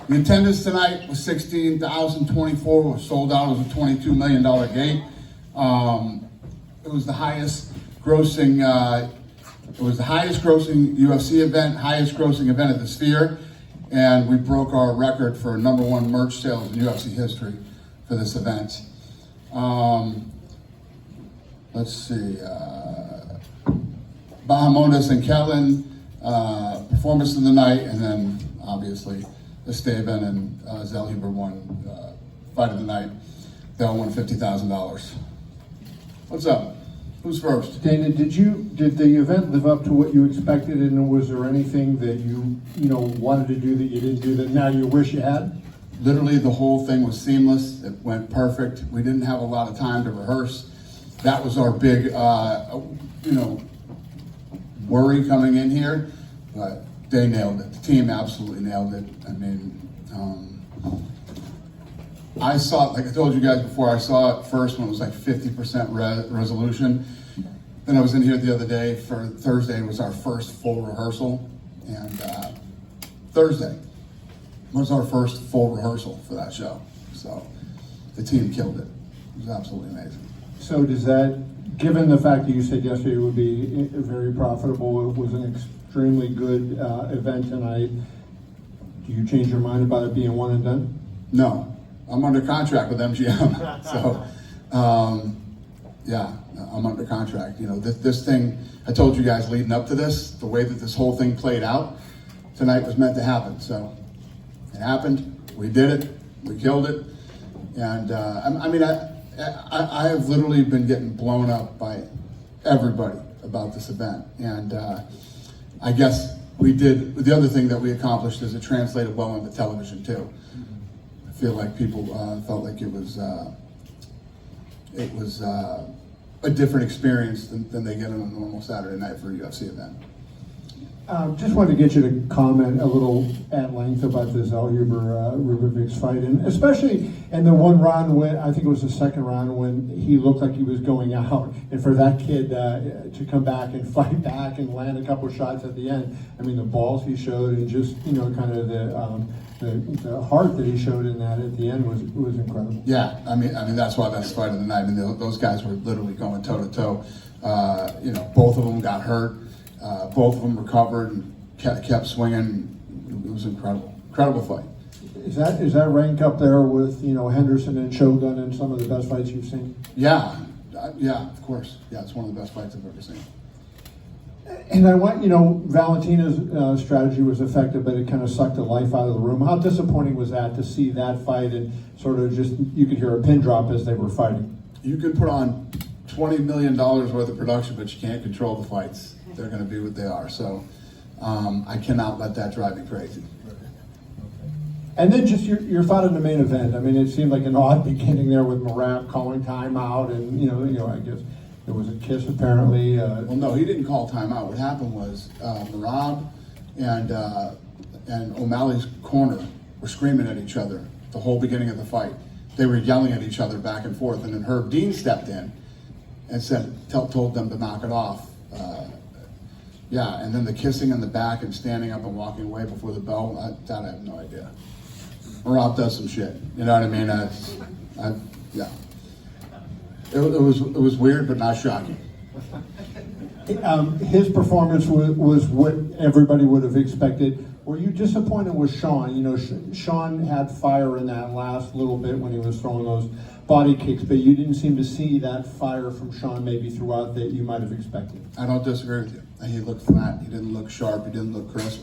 The attendance tonight was 16,024. It was sold out. It was a $22 million gate. It was the highest grossing. It was the highest grossing UFC event, highest grossing event at the Sphere, and we broke our record for #1 merch sales in UFC history for this event. Let's see. Bahamondes and Kellen, performance of the night, and then obviously Esteban and Zellhuber won fight of the night. They all won $50,000. What's up? Who's first? Dana, did the event live up to what you expected, and was there anything that you wanted to do that you didn't do that now you wish you had? Literally, the whole thing was seamless. It went perfect. We didn't have a lot of time to rehearse. That was our big, worry coming in here, but they nailed it. The team absolutely nailed it. I mean, I saw it, like I told you guys before, I saw it first when it was like 50% resolution. Then I was in here the other day for Thursday. It was our first full rehearsal, and Thursday was our first full rehearsal for that show. So the team killed it. It was absolutely amazing. So does that, given the fact that you said yesterday it would be very profitable, it was an extremely good event tonight, do you change your mind about it being one and done? No, I'm under contract with MGM. So, yeah, I'm under contract. You know, this thing, I told you guys leading up to this, the way that this whole thing played out, tonight was meant to happen. So it happened, we did it, we killed it. And I have literally been getting blown up by everybody about this event. And I guess we did, the other thing that we accomplished is it translated well into television too. I feel like people felt like it was a different experience than they get on a normal Saturday night for a UFC event. Just wanted to get you to comment a little at length about the Zellhuber-Rubovics fight, and especially in the one round when, I think it was the second round, when he looked like he was going out, and for that kid to come back and fight back and land a couple shots at the end. I mean, the balls he showed, and just kind of the heart that he showed in that at the end was incredible. Yeah, I mean that's why that's fight of the night. I mean, those guys were literally going toe to toe. Both of them got hurt. Both of them recovered and kept swinging. It was incredible fight. Is that rank up there with Henderson and Shogun and some of the best fights you've seen? Yeah, of course. Yeah, it's one of the best fights I've ever seen. And I want, Valentina's strategy was effective, but it kind of sucked the life out of the room. How disappointing was that to see that fight and sort of just, you could hear a pin drop as they were fighting? You can put on $20 million worth of production, but you can't control the fights. They're going to be what they are. So I cannot let that drive me crazy. And then just your thought on the main event. I mean, it seemed like an odd beginning there with Merab calling timeout, and I guess there was a kiss apparently. Well, no, he didn't call timeout. What happened was Merab and O'Malley's corner were screaming at each other the whole beginning of the fight. They were yelling at each other back and forth, and then Herb Dean stepped in and told them to knock it off. Yeah, and then the kissing in the back and standing up and walking away before the bell, I have no idea. Merab does some shit, you know what I mean? Yeah. It was weird, but not shocking. His performance was what everybody would have expected. Were you disappointed with Sean? Sean had fire in that last little bit when he was throwing those body kicks, but you didn't seem to see that fire from Sean maybe throughout that you might have expected. I don't disagree with you. He looked flat. He didn't look sharp. He didn't look crisp.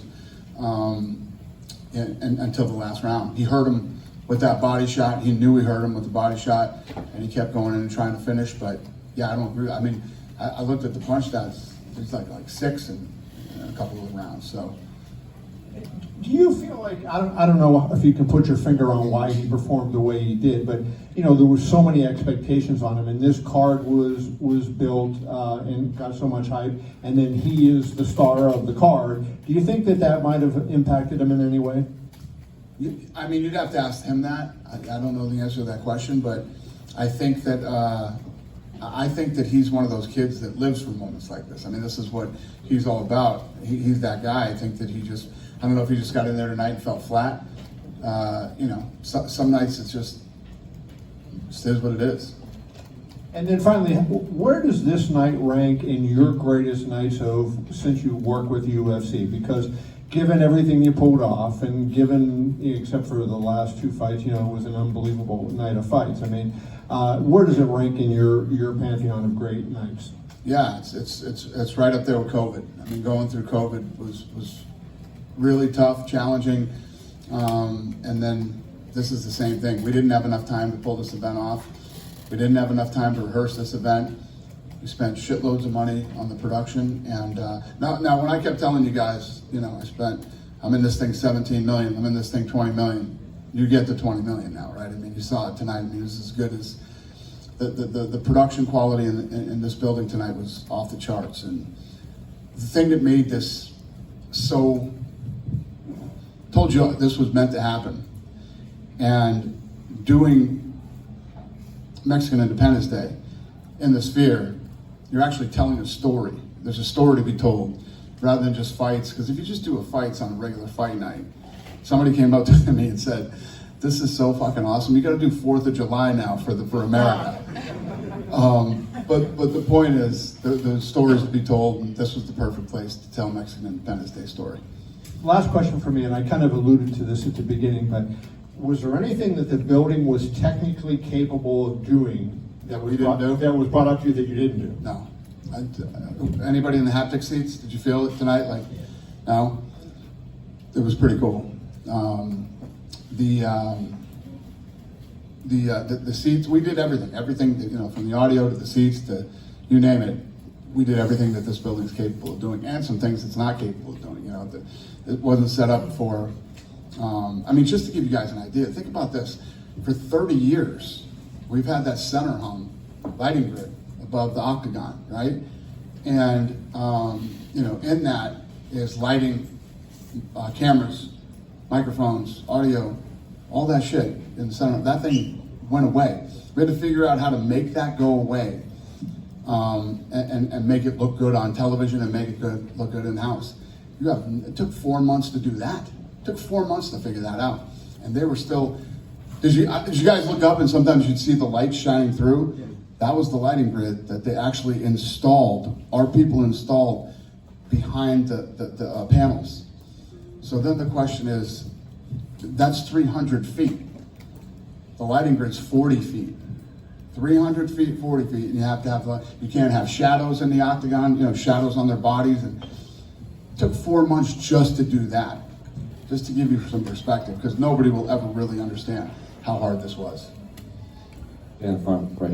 Until the last round. He hurt him with that body shot. He knew he hurt him with the body shot, and he kept going in and trying to finish. But yeah, I don't agree. I mean, I looked at the punch stats. It's like 6 in a couple of rounds. So, do you feel like, I don't know if you can put your finger on why he performed the way he did, but there was so many expectations on him, and this card was built and got so much hype, and then he is the star of the card. Do you think that might have impacted him in any way? I mean, you'd have to ask him that. I don't know the answer to that question, but I think that he's one of those kids that lives for moments like this. I mean, this is what he's all about. He's that guy. I think that I don't know if he just got in there tonight and felt flat. you know, some nights it just is what it is. And then finally, where does this night rank in your greatest nights of since you work with UFC? Because given everything you pulled off, and given, except for the last two fights, you know, it was an unbelievable night of fights. I mean, where does it rank in your pantheon of great nights? Yeah, it's right up there with COVID. I mean, going through COVID was really tough, challenging, and then this is the same thing. We didn't have enough time to pull this event off. We didn't have enough time to rehearse this event. We spent shitloads of money on the production, and now when I kept telling you guys, you know, I'm in this thing 17 million, I'm in this thing 20 million. You get the 20 million now, right? I mean, you saw it tonight. I mean, it was as good as the production quality in this building tonight was off the charts. And the thing that made this so, told you this was meant to happen, and doing Mexican Independence Day in the Sphere, you're actually telling a story. There's a story to be told rather than just fights. Because if you just do fights on a regular fight night, somebody came up to me and said, "This is so fucking awesome. You got to do 4th of July now for America." But the point is, the stories to be told, and this was the perfect place to tell Mexican Independence Day story. Last question for me, and I kind of alluded to this at the beginning, but was there anything that the building was technically capable of doing that was brought up to you that you didn't do? No. Anybody in the haptic seats? Did you feel it tonight? Like, no. It was pretty cool. The seats, we did everything, you know, from the audio to the seats to you name it. We did everything that this building's capable of doing, and some things it's not capable of doing. You know, it wasn't set up for. I mean, just to give you guys an idea, think about this. For 30 years, we've had that center hung lighting grid above the octagon, right? And you know, in that is lighting, cameras, microphones, audio, all that shit in the center. That thing went away. We had to figure out how to make that go away, and make it look good on television and make it look good in house. It took 4 months to do that. It took 4 months to figure that out, and they were still. Did you guys look up and sometimes you'd see the lights shining through? Yeah. That was the lighting grid that they actually installed. Our people installed behind the panels. So then the question is, that's 300 feet. The lighting grid's 40 feet. 300 feet, 40 feet, and you have to have, you can't have shadows in the octagon, you know, shadows on their bodies. And it took 4 months just to do that, just to give you some perspective, because nobody will ever really understand how hard this was. Yeah, fun. Right.